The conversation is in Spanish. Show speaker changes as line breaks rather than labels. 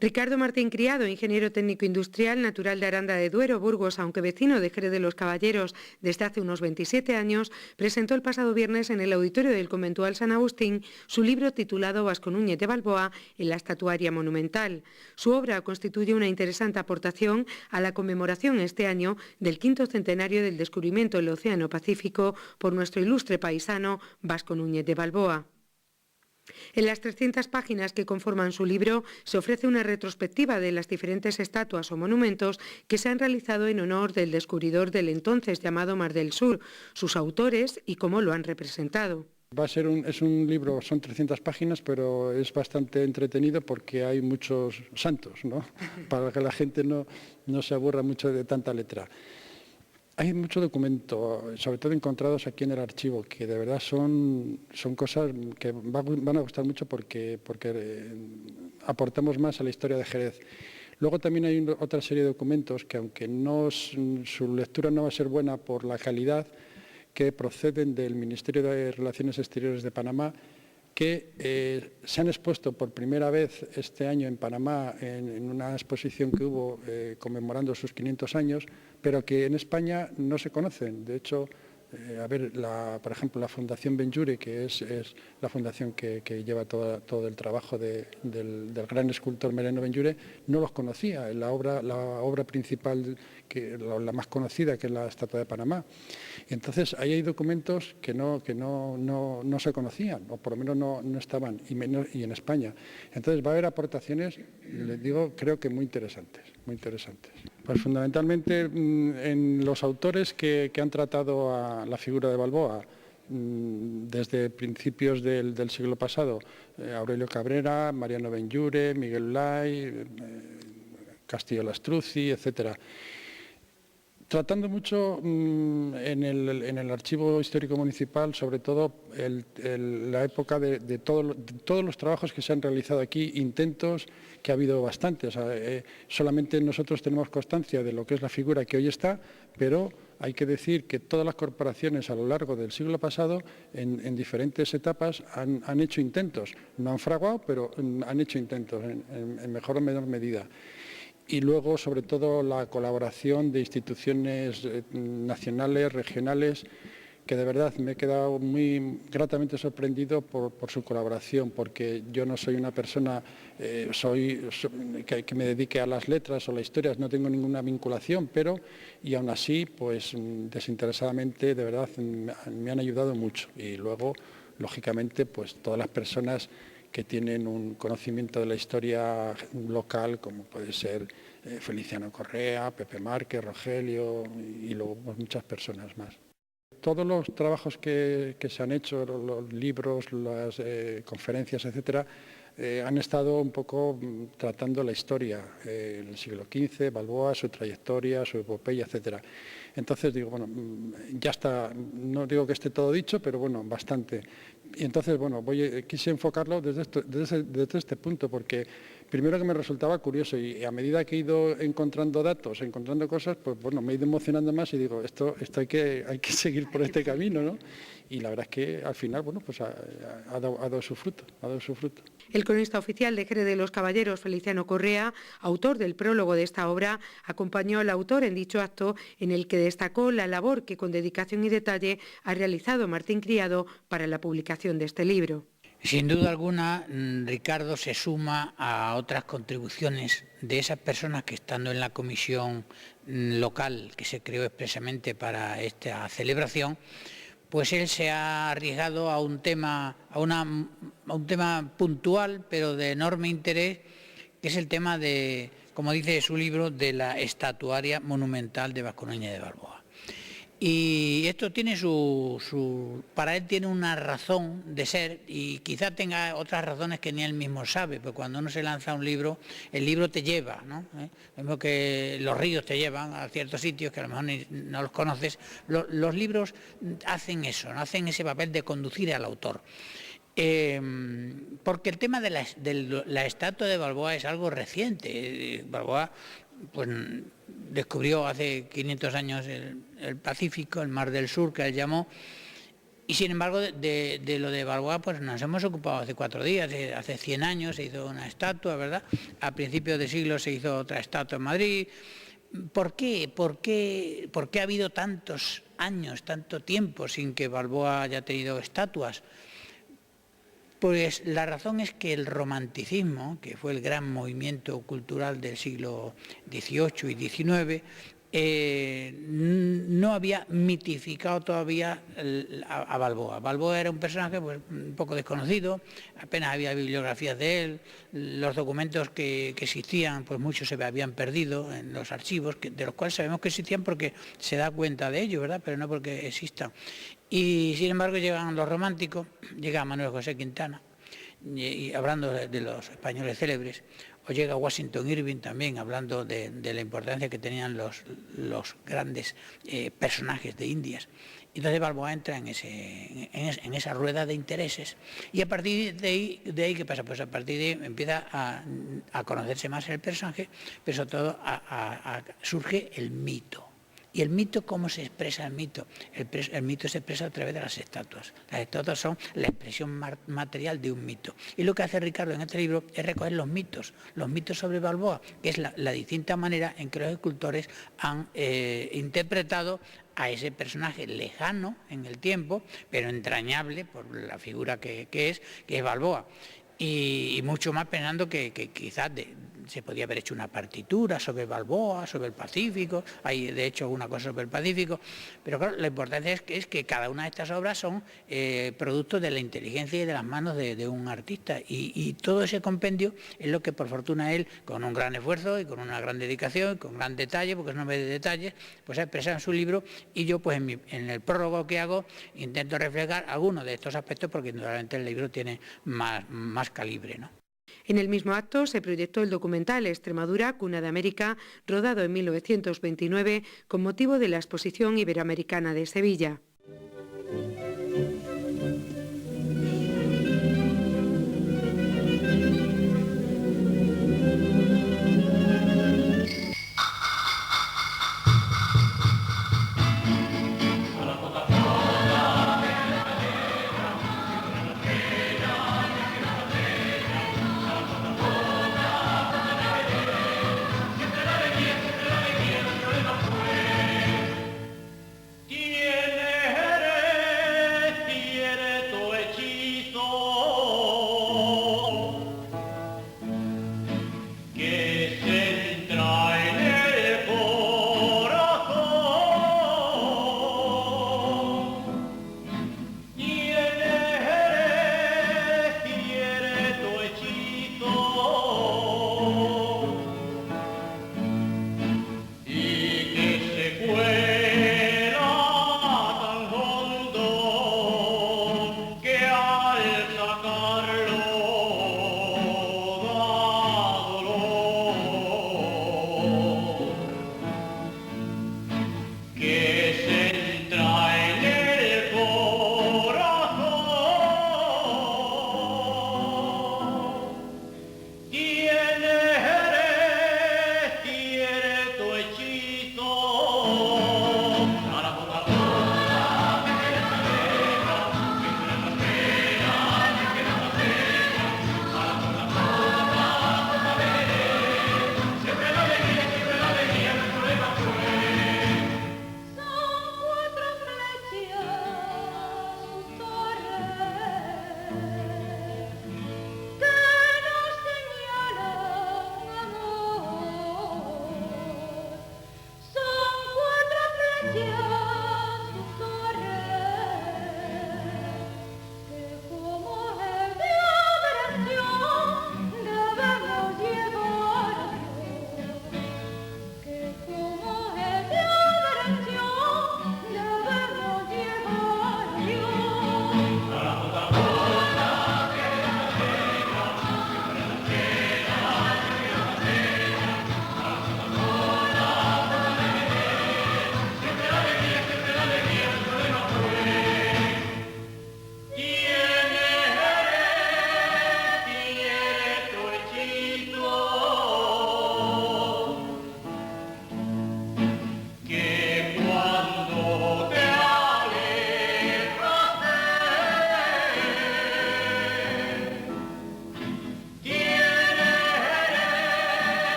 Ricardo Martín Criado, ingeniero técnico industrial, natural de Aranda de Duero, Burgos, aunque vecino de Jerez de los Caballeros desde hace unos 27 años, presentó el pasado viernes en el auditorio del conventual San Agustín su libro titulado Vasco Núñez de Balboa en la estatuaria monumental. Su obra constituye una interesante aportación a la conmemoración este año del 5º centenario del descubrimiento del Océano Pacífico por nuestro ilustre paisano Vasco Núñez de Balboa. En las 300 páginas que conforman su libro se ofrece una retrospectiva de las diferentes estatuas o monumentos que se han realizado en honor del descubridor del entonces llamado Mar del Sur, sus autores y cómo lo han representado.
Es un libro, son 300 páginas, pero es bastante entretenido porque hay muchos santos, ¿no? Para que la gente no se aburra mucho de tanta letra. Hay mucho documento, sobre todo encontrados aquí en el archivo, que de verdad son cosas que van a gustar mucho porque aportamos más a la historia de Jerez. Luego también hay otra serie de documentos que, aunque su lectura no va a ser buena por la calidad, que proceden del Ministerio de Relaciones Exteriores de Panamá, que se han expuesto por primera vez este año en Panamá en una exposición que hubo conmemorando sus 500 años, pero que en España no se conocen. De hecho, por ejemplo, la Fundación Benlliure, que es la fundación que lleva todo el trabajo del gran escultor Mereno Benlliure, no los conocía. La obra principal, la más conocida, que es la Estatua de Panamá. Entonces, ahí hay documentos que no se conocían, o por lo menos no estaban, y en España. Entonces, va a haber aportaciones, les digo, creo que muy interesantes. Pues fundamentalmente en los autores que han tratado a la figura de Balboa desde principios del siglo pasado, Aurelio Cabrera, Mariano Benlliure, Miguel Ulay, Castillo Lastruzzi, etcétera. Tratando mucho en el archivo histórico municipal, sobre todo la época de todos los trabajos que se han realizado aquí, intentos que ha habido bastantes. Solamente nosotros tenemos constancia de lo que es la figura que hoy está, pero hay que decir que todas las corporaciones a lo largo del siglo pasado, en diferentes etapas, han hecho intentos. No han fraguado, pero han hecho intentos en mejor o menor medida. Y luego, sobre todo, la colaboración de instituciones nacionales, regionales, que de verdad me he quedado muy gratamente sorprendido por su colaboración, porque yo no soy una persona que me dedique a las letras o las historias, no tengo ninguna vinculación, y aún así, pues desinteresadamente, de verdad, me han ayudado mucho. Y luego, lógicamente, pues todas las personas que tienen un conocimiento de la historia local, como puede ser Feliciano Correa, Pepe Márquez, Rogelio y luego pues, muchas personas más. Todos los trabajos que se han hecho, los libros, las conferencias, etcétera, han estado un poco tratando la historia en el siglo XV, Balboa, su trayectoria, su epopeya, etcétera. Entonces digo, bueno, ya está, no digo que esté todo dicho, pero bueno, bastante. Y entonces, bueno, quise enfocarlo desde este punto, porque primero que me resultaba curioso y a medida que he ido encontrando datos, encontrando cosas, pues bueno, me he ido emocionando más y digo, esto hay que seguir por este camino, ¿no? Y la verdad es que al final, bueno, pues ha dado su fruto,
El cronista oficial de Jerez de los Caballeros, Feliciano Correa, autor del prólogo de esta obra, acompañó al autor en dicho acto en el que destacó la labor que con dedicación y detalle ha realizado Martín Criado para la publicación de este libro.
Sin duda alguna, Ricardo se suma a otras contribuciones de esas personas que, estando en la comisión local que se creó expresamente para esta celebración, pues él se ha arriesgado a un tema puntual, pero de enorme interés, que es el tema de, como dice su libro, de la estatuaria monumental de Vasco Núñez de Balboa. Y esto tiene para él tiene una razón de ser y quizá tenga otras razones que ni él mismo sabe, porque cuando uno se lanza un libro, el libro te lleva, ¿no? Mismo que los ríos te llevan a ciertos sitios que a lo mejor no los conoces, los libros hacen eso, ¿no? Hacen ese papel de conducir al autor. Porque el tema de la estatua de Balboa es algo reciente. Balboa pues descubrió hace 500 años el Pacífico, el Mar del Sur, que él llamó, Y sin embargo, de lo de Balboa, pues nos hemos ocupado hace 4 días, hace 100 años se hizo una estatua, ¿verdad? A principios de siglo se hizo otra estatua en Madrid. ¿Por qué ha habido tantos años, tanto tiempo sin que Balboa haya tenido estatuas? Pues la razón es que el romanticismo, que fue el gran movimiento cultural del siglo XVIII y XIX, no había mitificado todavía a Balboa. Balboa era un personaje pues, un poco desconocido, apenas había bibliografías de él, los documentos que existían, pues muchos se habían perdido en los archivos, de los cuales sabemos que existían porque se da cuenta de ello, ¿verdad? Pero no porque existan. Y sin embargo llegan los románticos, llega Manuel José Quintana, y hablando de los españoles célebres, o llega Washington Irving también, hablando de la importancia que tenían los grandes personajes de Indias. Entonces Balboa entra en esa rueda de intereses y a partir de ahí ¿qué pasa? Pues a partir de ahí empieza a conocerse más el personaje, pero sobre todo surge el mito. ¿Y el mito cómo se expresa el mito? El mito se expresa a través de las estatuas. Las estatuas son la expresión material de un mito. Y lo que hace Ricardo en este libro es recoger los mitos sobre Balboa, que es la distinta manera en que los escultores han interpretado a ese personaje lejano en el tiempo, pero entrañable por la figura que es Balboa. Y mucho más pensando que quizás se podía haber hecho una partitura sobre Balboa, sobre el Pacífico, hay de hecho alguna cosa sobre el Pacífico, pero claro, la importancia es que cada una de estas obras son productos de la inteligencia y de las manos de un artista, y todo ese compendio es lo que por fortuna él, con un gran esfuerzo y con una gran dedicación, con gran detalle, porque es un hombre de detalles, pues ha expresado en su libro, y yo pues en el prólogo que hago intento reflejar algunos de estos aspectos, porque indudablemente el libro tiene más calibre, ¿no?
En el mismo acto se proyectó el documental Extremadura, cuna de América, rodado en 1929 con motivo de la Exposición Iberoamericana de Sevilla.